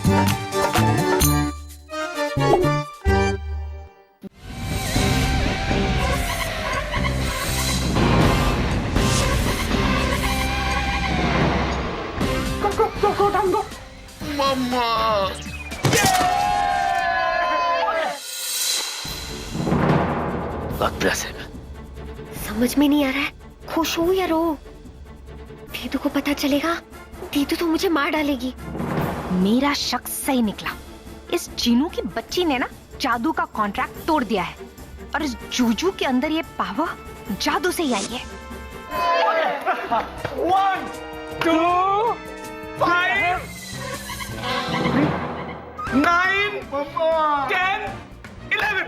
मम्मा समझ में नहीं आ रहा है, खुश हूँ या रो। दीदू को पता चलेगा, दीदू तो मुझे मार डालेगी। मेरा शक सही निकला। इस जीनू की बच्ची ने ना जादू का कॉन्ट्रैक्ट तोड़ दिया है और इस जूजू के अंदर ये पावर जादू से ही आई है। 1, 2, 5, 9, 10, 11.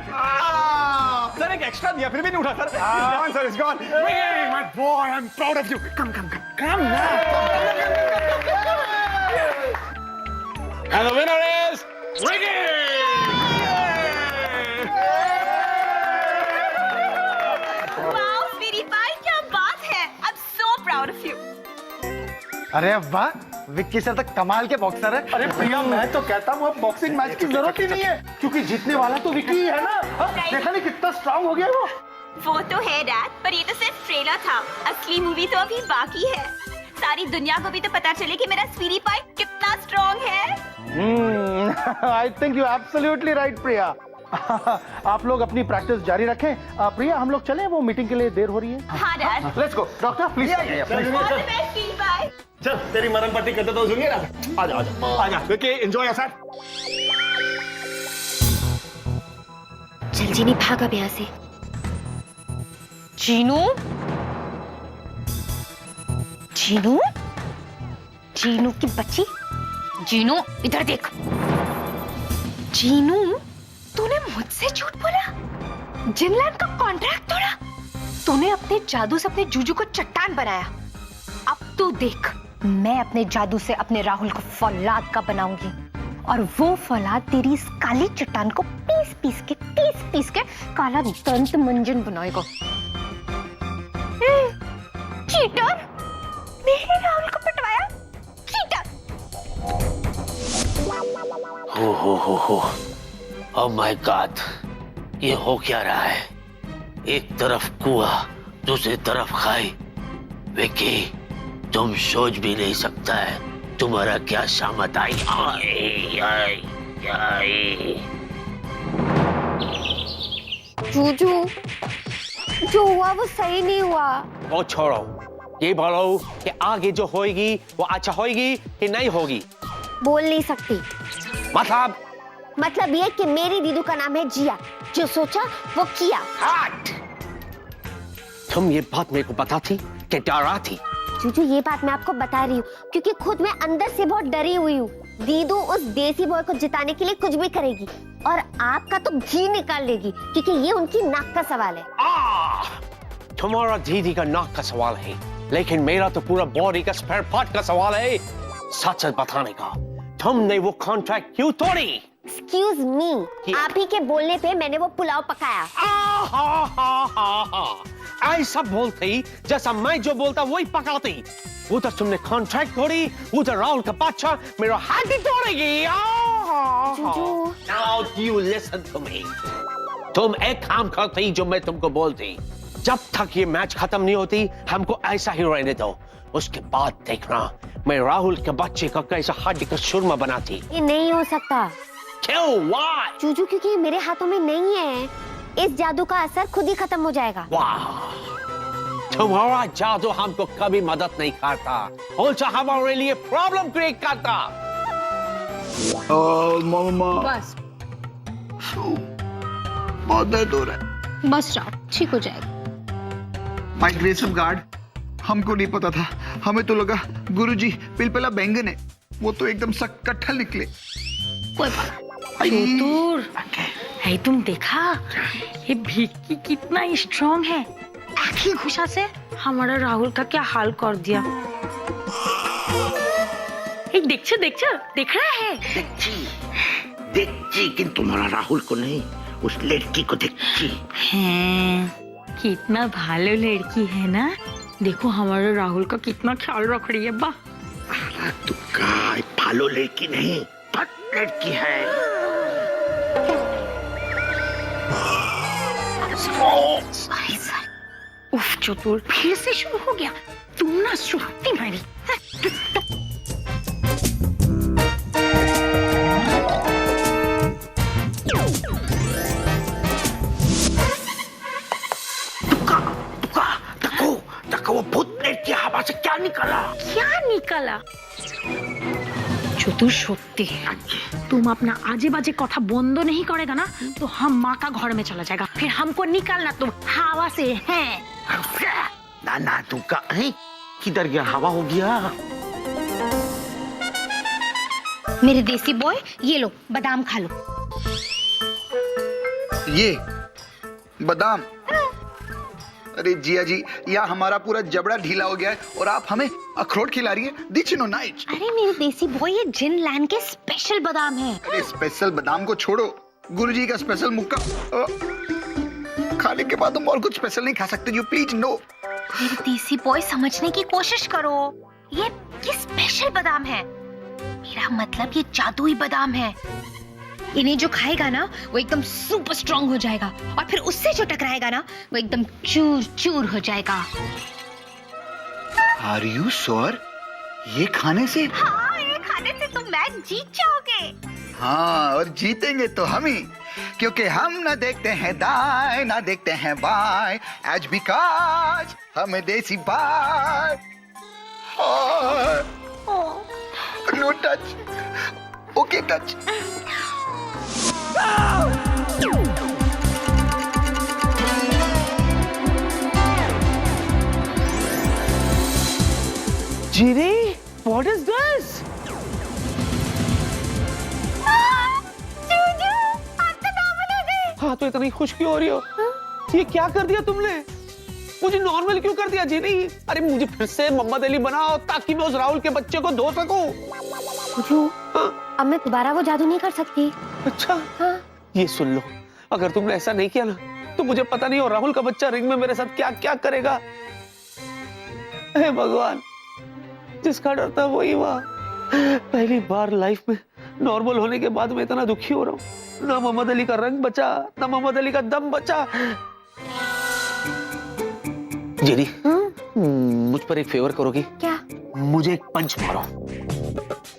सर एक एक्स्ट्रा दिया फिर भी नहीं उठा sir. Gone sir, it's gone. Hey my boy, I'm proud of you. Come now. And the winner is Ricky. Wow sweetie pie, क्या बात है। I'm so proud of you. अरे वाह, विक्की सर तो कमाल के बॉक्सर है। अरे प्रिया, मैं तो कहता हूँ अब बॉक्सिंग मैच की जरूरत ही नहीं है, क्योंकि जीतने वाला तो विक्की ही है ना। देखा नहीं कितना स्ट्रांग हो गया वो तो है डैड, पर ये तो सिर्फ ट्रेलर था। असली मूवी तो अभी बाकी है। सारी दुनिया को भी तो पता चले कि मेरा स्वीटी पाई कितना स्ट्रांग है। I think you absolutely right Priya. आप लोग अपनी प्रैक्टिस जारी रखें। प्रिया, हम लोग चलें, वो मीटिंग के लिए देर हो रही है। हाँ dad. Let's go. Doctor please. All the best sweetie pie. चल तेरी मरहम पट्टी करते तो सुनिए ना। आजा विक्की, एंजॉय योर सेट। चल जीनी, भाग अब यहाँ से। जीनू, जीनू, जीनू की बच्ची। जीनू इधर देख। जीनू, तूने मुझसे झूठ बोला, जिनलैंड का कॉन्ट्रैक्ट तोड़ा, तूने अपने जादू से अपने जूजू को चट्टान बनाया। अब तू देख, मैं अपने जादू से अपने राहुल को फौलाद का बनाऊंगी और वो फौलाद तेरी इस काली चट्टान को पीस पीस के काला दंत मंजन बनाएगा। चीटर, मेरे राहुल को पिटवाया, चीटर। हो ओह माय गॉड, ये हो क्या रहा है? एक तरफ कुआं, दूसरी तरफ खाई। विकी, तुम सोच भी नहीं सकता है तुम्हारा क्या शामत आई। जूजू, जो हुआ वो सही नहीं हुआ। वो छोड़ो, ये बोलो कि आगे जो होएगी वो अच्छा होएगी कि नहीं होगी। बोल नहीं सकती। मतलब ये कि मेरी दीदू का नाम है जिया, जो सोचा वो किया। हट! तुम ये बात मेरे को पता थी कि डरा थी। जूजू, ये बात मैं आपको बता रही हूँ क्योंकि खुद मैं अंदर से बहुत डरी हुई हूँ। दीदू उस देसी बॉय को जिताने के लिए कुछ भी करेगी और आपका तो घी निकाल लेगी क्योंकि ये उनकी नाक का सवाल है। तुम्हारा दीदी का नाक का सवाल है, लेकिन मेरा तो पूरा बॉडी का स्पेयर पार्ट का सवाल है। सच बताने का, तुमने वो कॉन्ट्रैक्ट क्यों तोड़ी? Excuse me, आप ही के बोलने पे मैंने वो पुलाव पकाया। ऐसा बोलती जैसा मैं जो बोलता वही पकाती। उधर तुमने कॉन्ट्रैक्ट तोड़ी, उधर राहुल का बच्चा मेरा हड्डी तोड़ेगी। Now you listen to me. तुम एक काम करती जो मैं तुमको बोलती, जब तक ये मैच खत्म नहीं होती हमको ऐसा ही रहने दो। उसके बाद देखना मैं राहुल के बच्चे का कैसा हड्डी का सुरमा बनाती। ये नहीं हो सकता। क्यों? Why? जूजू, क्योंकि ये मेरे हाथों में नहीं है। इस जादू का असर खुद ही खत्म हो जाएगा। वाह, तुम्हारा जादू हमको कभी मदद नहीं करता, उल्टा हमारे लिए प्रॉब्लम क्रिएट करता। मम्मा, बस बहुत दर्द हो रहा है। बस जाओ, ठीक हो जाएगा। माय ग्रेस ऑफ गॉड, हमको नहीं पता था। हमें तो लगा गुरुजी पिलपिला बैंगन है, वो तो एकदम सख्त कटहल निकले। कोई बात है, तुम देखा ये भिक्की कितना स्ट्रांग है। एक ही घुसा से हमारा राहुल का क्या हाल कर दिया। देख रहा है। देखची, किंतु तुम्हारा राहुल को नहीं, उस लड़की को देखची। कितना भालो लड़की है ना। देखो हमारे राहुल का कितना ख्याल रख रही है। बा तू का भालो लड़की नहीं, लड़की है। उफ चतुर, फिर से शुरू हो गया। तुम ना सुनती मेरी। देखो वो भूत प्रेत की हवा से क्या निकला। क्या निकला? चतुर सत्य, तुम अपना आजे बाजे कथा बंद नहीं करेगा ना तो हम माँ का घर में चला जाएगा, फिर हमको निकालना तुम हवा से है। ना तू का है? किधर गया? हवा हो गया। मेरे देसी बॉय, ये लो बादाम खा लो। ये बादाम? अरे जिया जी, यहाँ हमारा पूरा जबड़ा ढीला हो गया है और आप हमें अखरोट खिला रही है। Did you know night? अरे मेरे देसी बॉय, ये जिन लैंड के स्पेशल बादाम है। अरे स्पेशल बादाम को छोड़ो, गुरुजी का स्पेशल मुक्का खाने के बाद हम और कुछ स्पेशल नहीं खा सकते। You please no. मेरे देसी बॉय, समझने की कोशिश करो। ये स्पेशल बादाम है, मेरा मतलब ये जादुई बादाम है। इन्हें जो खाएगा ना वो एकदम सुपर स्ट्रॉन्ग हो जाएगा, और फिर उससे जो टकराएगा ना वो एकदम चूर चूर हो जाएगा। Are you sure? ये खाने से? हाँ, ये खाने से तुम मैच जीत जाओगे। हाँ, और जीतेंगे तो हम ही, क्योंकि हम ना देखते हैं दाएं ना देखते हैं बाएं, आज बिकॉज़ हमें desi boy. No touch. Okay touch. Genie, what is this? हाँ, तो इतनी खुश क्यों हो रही हो? ये क्या कर दिया तुमने? मुझे नॉर्मल क्यों कर दिया जीनी? अरे मुझे फिर से मोहम्मद अली बनाओ ताकि मैं उस राहुल के बच्चे को धो सकूं। अब मैं दोबारा वो जादू नहीं कर सकती। अच्छा, हाँ। ये सुन लो, अगर तुमने ऐसा नहीं किया ना तो मुझे पता नहीं हो राहुल का बच्चा रिंग में मेरे साथ क्या क्या करेगा। हे भगवान, जिसका डर था वही हुआ। पहली बार लाइफ में नॉर्मल होने के बाद मैं इतना दुखी हो रहा हूँ। ना मोहम्मद अली का रंग बचा, ना मोहम्मद अली का दम बचा। जेरी, मुझ पर एक फेवर करोगी? क्या? मुझे एक पंच मारो।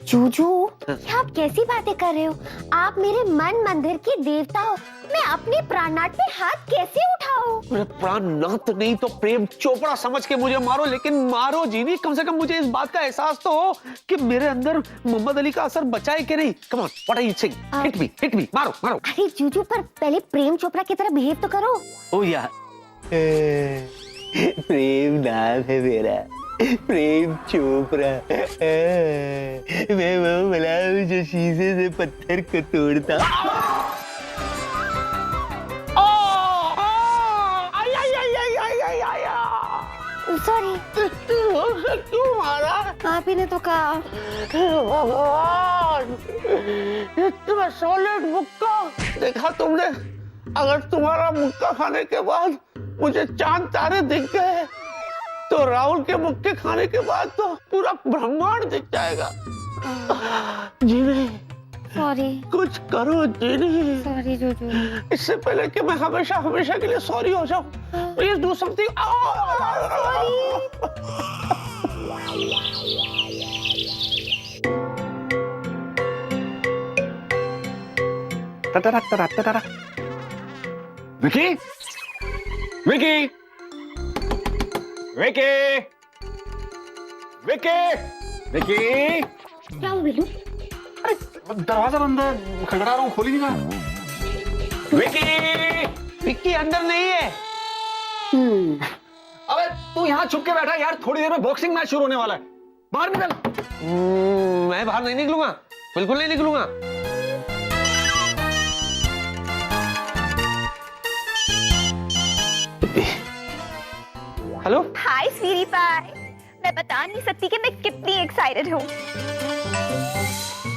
जूजू, ये आप कैसी बातें कर रहे हो? आप मेरे मन मंदिर के देवता हो, मैं अपने प्राणनाथ पे हाथ कैसे उठाऊं? मेरे प्राणनाथ नहीं तो प्रेम चोपड़ा समझ के मुझे मारो, लेकिन मारो जीनी। कम से कम मुझे इस बात का एहसास तो हो कि मेरे अंदर मोहम्मद अली का असर बचा है कि नहीं। Come on, what are you saying? Hit me, मारो मारो। अरे जूजू, पर पहले प्रेम चोपड़ा की तरह बिहेव तो करो। ओ यार, प्रेम नाम है मेरा, प्रेम चोपड़ा। मैं वो भला हूँ जो शीशे से पत्थर को तोड़ता। सॉरी। क्यों मारा? आप ही ने तो कहा। भगवान, इतना सॉलिड मुक्का देखा तुमने? अगर तुम्हारा मुक्का खाने के बाद मुझे चांद तारे दिख गए तो राहुल के मुक्के खाने के बाद तो पूरा ब्रह्मांड दिख जाएगा। जीनी, सॉरी। कुछ करो जीनी। सॉरी जूजू। इससे पहले कि मैं हमेशा हमेशा के लिए सॉरी हो जाऊं, please do something. Vicky, Vicky, Vicky, Vicky, Vicky. क्या हुआ बिल्लू? दरवाजा बंद है, खड़खड़ा रहा हूँ, खोली नहीं मैं। विकी, विक्की अंदर नहीं है। अबे तू यहाँ छुप के बैठा यार, थोड़ी देर में बॉक्सिंग मैच शुरू होने वाला है, बाहर निकल। मैं बाहर नहीं निकलूंगा, बिल्कुल नहीं निकलूंगा। हेलो, हाय स्वीटी पाई, मैं बता नहीं सकती कि मैं कितनी एक्साइटेड हूँ।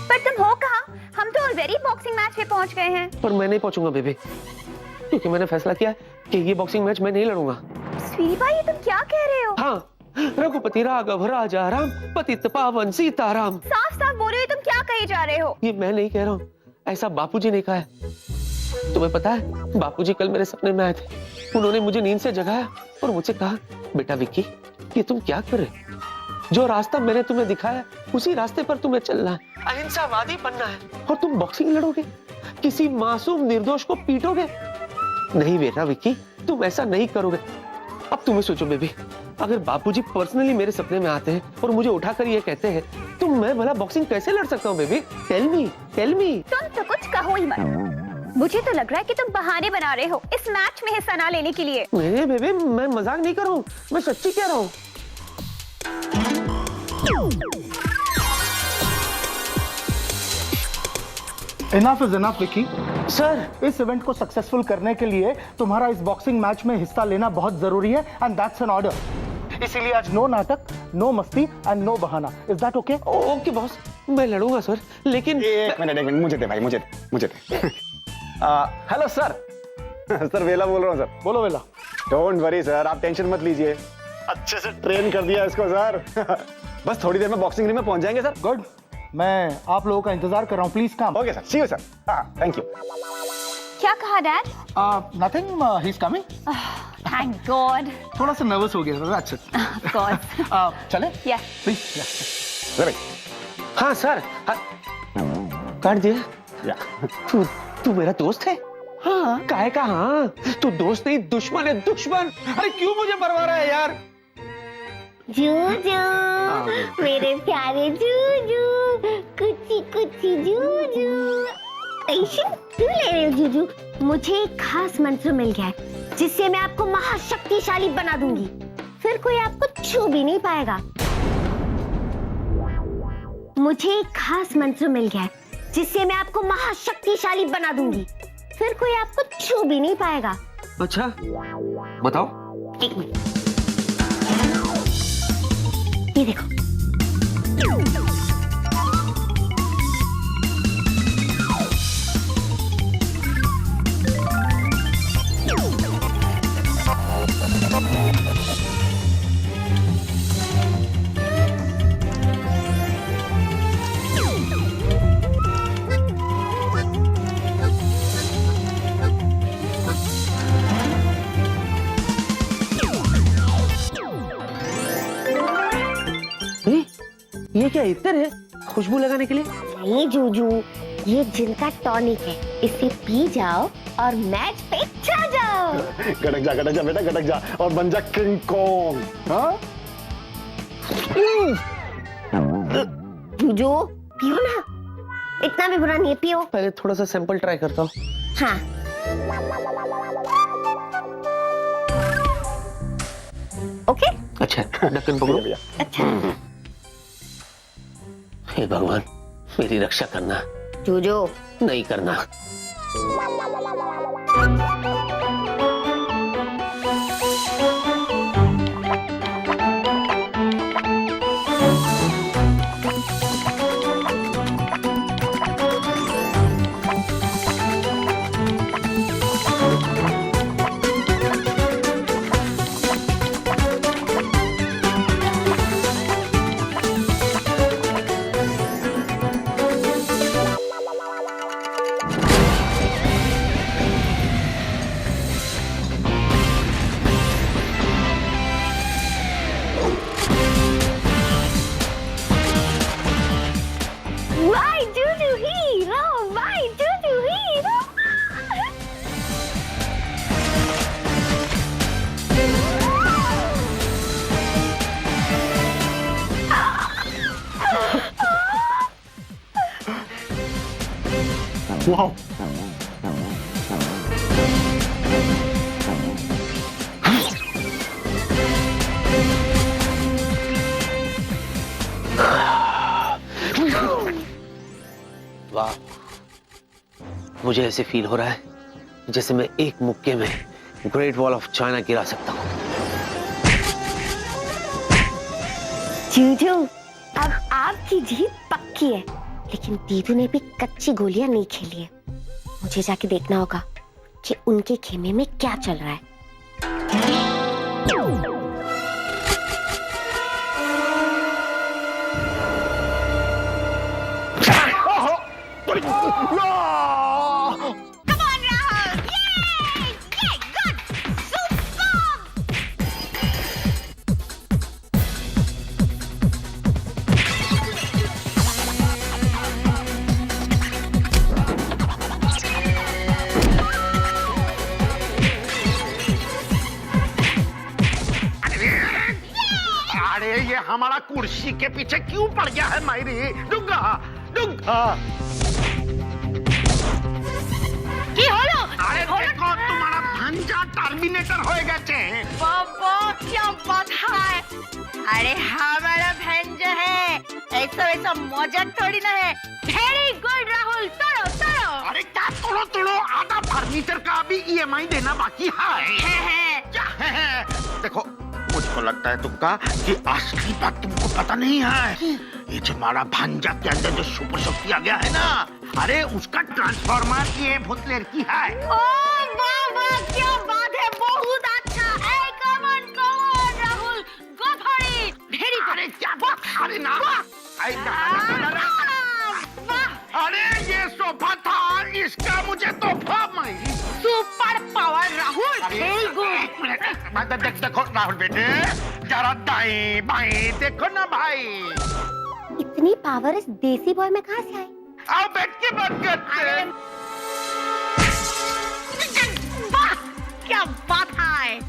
पर तुम हो कहाँ? हम तो ऑलरेडी बॉक्सिंग मैच में पहुंच गए हैं। पर मैं नहीं पहुंचूंगा बेबी, क्योंकि मैंने फैसला किया कि ये बॉक्सिंग मैच मैं नहीं लड़ूंगा। स्वीटी पाई, ये तुम क्या कह रहे हो? हाँ, रघुपति राघव राजा राम पतित पावन सीताराम। साफ साफ बोल रहे हो, तुम क्या कहे जा रहे हो? ये मैं नहीं कह रहा हूँ, ऐसा बापूजी ने कहा है। तुम्हें पता है, बापूजी कल मेरे सपने में आए थे। उन्होंने मुझे नींद से जगाया और मुझसे कहा, बेटा विक्की, ये तुम क्या कर रहे? जो रास्ता मैंने तुम्हें दिखाया उसी रास्ते पर तुम्हें चलना है, अहिंसावादी बनना है, और तुम बॉक्सिंग लड़ोगे, किसी मासूम निर्दोष को पीटोगे। नहीं बेटा विक्की, तुम ऐसा नहीं करोगे। अब तुम्हें सोचो बेबी, अगर बापूजी पर्सनली मेरे सपने में आते हैं और मुझे उठाकर ये कहते हैं, तो मैं भला बॉक्सिंग कैसे लड़ सकता हूँ बेबी? Tell me. तुम तो कुछ कहो ही मत। मुझे तो लग रहा है कि तुम बहाने बना रहे हो इस मैच में हिस्सा ना लेने के लिए। नहीं बेबी, मैं मजाक नहीं कर रहा हूँ, मैं सच्ची कह रहा हूँ। Enough is enough, Vicky. Sir, इस इवेंट को सक्सेसफुल करने के लिए तुम्हारा इस बॉक्सिंग मैच में हिस्सा लेना बहुत जरूरी है, एंड दैट्स एन ऑर्डर। इसीलिए आज नो नाटक, नो मस्ती एंड नो बहाना। Is that okay? Okay boss, मैं लड़ूंगा सर, लेकिन एक मिनट, मुझे दे भाई, मुझे दे। Hello sir. सर वेला बोल रहा हूँ सर। बोलो वेला। डोंट वरी सर, आप टेंशन मत लीजिए, अच्छे से ट्रेन कर दिया इसको सर। बस थोड़ी देर में बॉक्सिंग रिंग में पहुंच जाएंगे सर। गुड, मैं आप लोगों का इंतजार कर रहा हूँ, please come. Okay sir, see you sir. Thank you. क्या कहा dad? Nothing, he is coming. Thank God. थोड़ा सा नर्वस हो गया सर। अच्छा गॉड। चले? Yes please. हाँ सर, काट दिया। तू मेरा दोस्त है? हाँ। काहे का? हाँ, तू दोस्त नहीं दुश्मन है, दुश्मन। अरे क्यों मुझे मरवा रहा है यार? जूजू, मेरे प्यारे जूजू, कुची कुची जूजू। टेंशन क्यों ले रहे हो जूजू? मुझे एक खास मंत्र मिल गया है, जिससे मैं आपको महाशक्तिशाली बना दूंगी। फिर कोई आपको छू भी नहीं पाएगा। मुझे एक खास मंत्र मिल गया है, जिससे मैं आपको महाशक्तिशाली बना दूंगी। फिर कोई आपको छू भी नहीं पाएगा। अच्छा, बताओ। एक मिनट, ये देखो। ये क्या इत्र है खुशबू लगाने के लिए? नहीं जूजू, ये जिन का टॉनिक है। इसे पी जाओ और मैच पे छा जाओ। गटक जा बेटा, गटक जा और बन जा किंग कॉन्ग। हाँ? जूजू पियो ना, इतना भी बुरा नहीं है, पियो। पहले थोड़ा सा सैंपल ट्राई करता हूँ। हाँ। ओके। अच्छा, ढक्कन पकड़ो। अच्छा। हे भगवान, मेरी रक्षा करना। जूजू नहीं करना। Why Juju hero? Why Juju hero? Wow. वाह, मुझे ऐसे फील हो रहा है जैसे मैं एक मुक्के में ग्रेट वॉल ऑफ चाइना गिरा सकता हूँ। जूजू, अब आपकी जीत पक्की है, लेकिन दीदू ने भी कच्ची गोलियां नहीं खेली है। मुझे जाके देखना होगा कि उनके खेमे में क्या चल रहा है। हमारा कुर्सी के पीछे क्यों पड़ गया है मायरी? दूंगा दूंगा। কি হলো? अरे देखो तुम्हारा भांजा टर्मिनेटर हो गए। बाबा क्या बात है? अरे हमारा भांजा है, ऐसा ऐसा मजाक थोड़ी ना है। वेरी गुड राहुल, तोड़ो तोड़ो। अरे क्या तोड़ो तोड़ो, आधा फर्नीचर का अभी EMI देना बाकी है। क्या है? देखो मुझको लगता है तुक्का कि असली बात तुमको पता नहीं है। ये जो हमारा भांजा के अंदर जो सुपर शक्ति आ गया है ना, अरे उसका ट्रांसफॉर्मर ये भूत लड़की है। ओ बाबा क्या बात है, बहुत अच्छा। ए come on Rahul, go for it. Very good. अरे क्या बात? अरे ना, अरे ये सोफा था, इसका मुझे तोहफा मिली। Super power Rahul, very good. देखो राहुल बेटे, जरा दाएं बाएं देखो ना भाई। इतनी पावर इस देसी बॉय में कहाँ से आई? आओ बैठ के बात करते हैं। वाह क्या बात है।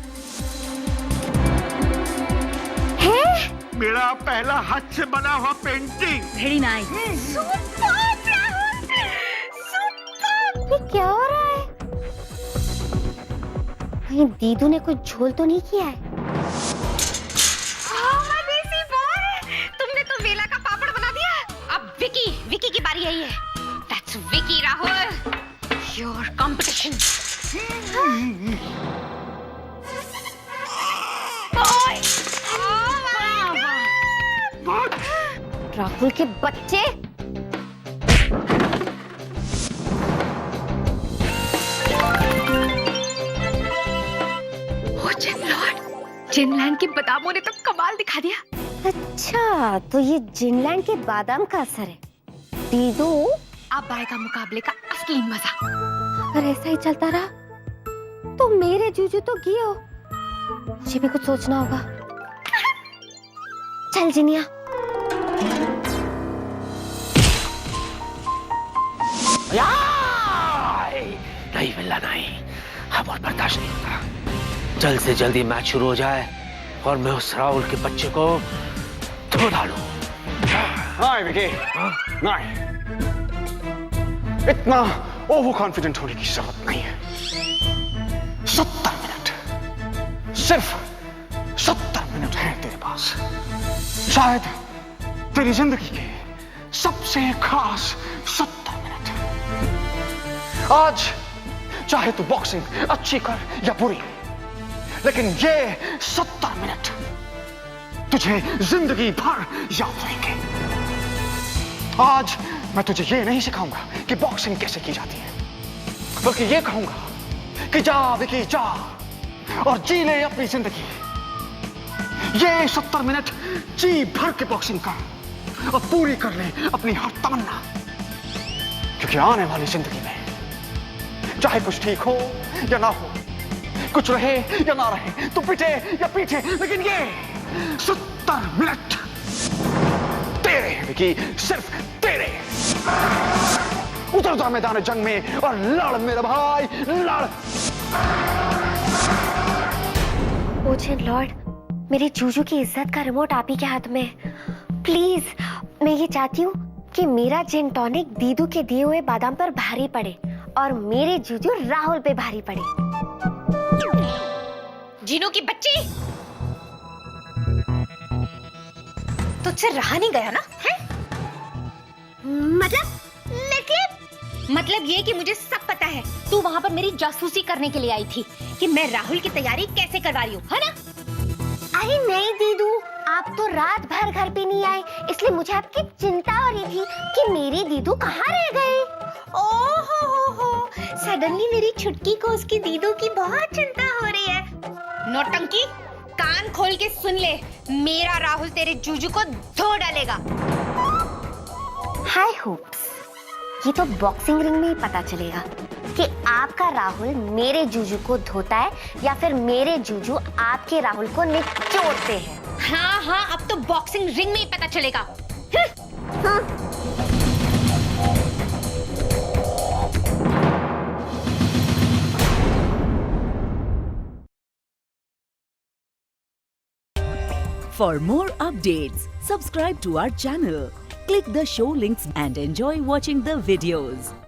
मेरा पहला हाथ से बना हुआ painting. Very nice. Super Rahul, super. ये क्या हो रहा है? कहीं दीदू ने कुछ झोल तो नहीं किया है? देसी बॉय, तुमने तो वेला का पापड़ बना दिया। अब विकी की बारी आई है। That's Vicky Rahul, your competition। Boy, Rahul के बच्चे। जिनलैंड के बादामों ने तो कमाल दिखा दिया। अच्छा, तो ये जिनलैंड के बादाम का असर है। दीदू, अब आएगा मुकाबले का असली मजा। अगर ऐसा ही चलता रहा तो मेरे जूजू तो गियो। मुझे भी कुछ सोचना होगा। चल जिनिया। नहीं मिलना नहीं, अब और बर्दाश्त नहीं होता। जल्द से जल्दी मैच शुरू हो जाए और मैं उस राहुल के बच्चे को धो डालूं। नहीं विकी, नहीं, इतना ओवर कॉन्फिडेंट होने की जरूरत नहीं है। 70 मिनट, सिर्फ 70 मिनट है तेरे पास। शायद तेरी जिंदगी के सबसे खास 70 मिनट। आज चाहे तू बॉक्सिंग अच्छी कर या बुरी, लेकिन ये 70 मिनट तुझे जिंदगी भर याद रहेंगे। आज मैं तुझे ये नहीं सिखाऊंगा कि बॉक्सिंग कैसे की जाती है, बल्कि ये कहूंगा कि जा विकी जा और जी ले अपनी जिंदगी। ये 70 मिनट जी भर के बॉक्सिंग कर और पूरी कर ले अपनी हर तमन्ना, क्योंकि आने वाली जिंदगी में चाहे कुछ ठीक हो या ना हो, कुछ रहे या ना रहे, तो पिटे या पीछे, लेकिन ये 70 मिनट तेरे हैं विकी, सिर्फ तेरे। उतर जा मैदान जंग में और लड़ मेरा भाई, लड़। ओजन लॉर्ड, मेरे जूजू की इज्जत का रिमोट आप ही के हाथ में। प्लीज, मैं ये चाहती हूँ कि मेरा जिन टॉनिक दीदू के दिए हुए बादाम पर भारी पड़े और मेरे जूजू राहुल पे भारी पड़े। जीनू की बच्ची, तुझसे रहा नहीं गया ना? है? मतलब ये कि मुझे सब पता है। तू वहाँ पर मेरी जासूसी करने के लिए आई थी कि मैं राहुल की तैयारी कैसे करवा रही हूँ, है ना? अरे नहीं दीदू, आप तो रात भर घर पे नहीं आए, इसलिए मुझे आपकी चिंता हो रही थी कि मेरी दीदू कहाँ रह गए। ओहो, सडनली मेरी छुटकी को उसकी दीदू की बहुत चिंता हो रही है। नौटंकी, कान खोल के सुन ले, मेरा राहुल तेरे जूजू को धो डालेगा। हाय होप्स, ये तो बॉक्सिंग रिंग में ही पता चलेगा कि आपका राहुल मेरे जूजू को धोता है या फिर मेरे जूजू आपके राहुल को निचोड़ते हैं। हाँ, अब तो बॉक्सिंग रिंग में ही पता चलेगा। For more updates, subscribe to our channel, click the show links and enjoy watching the videos.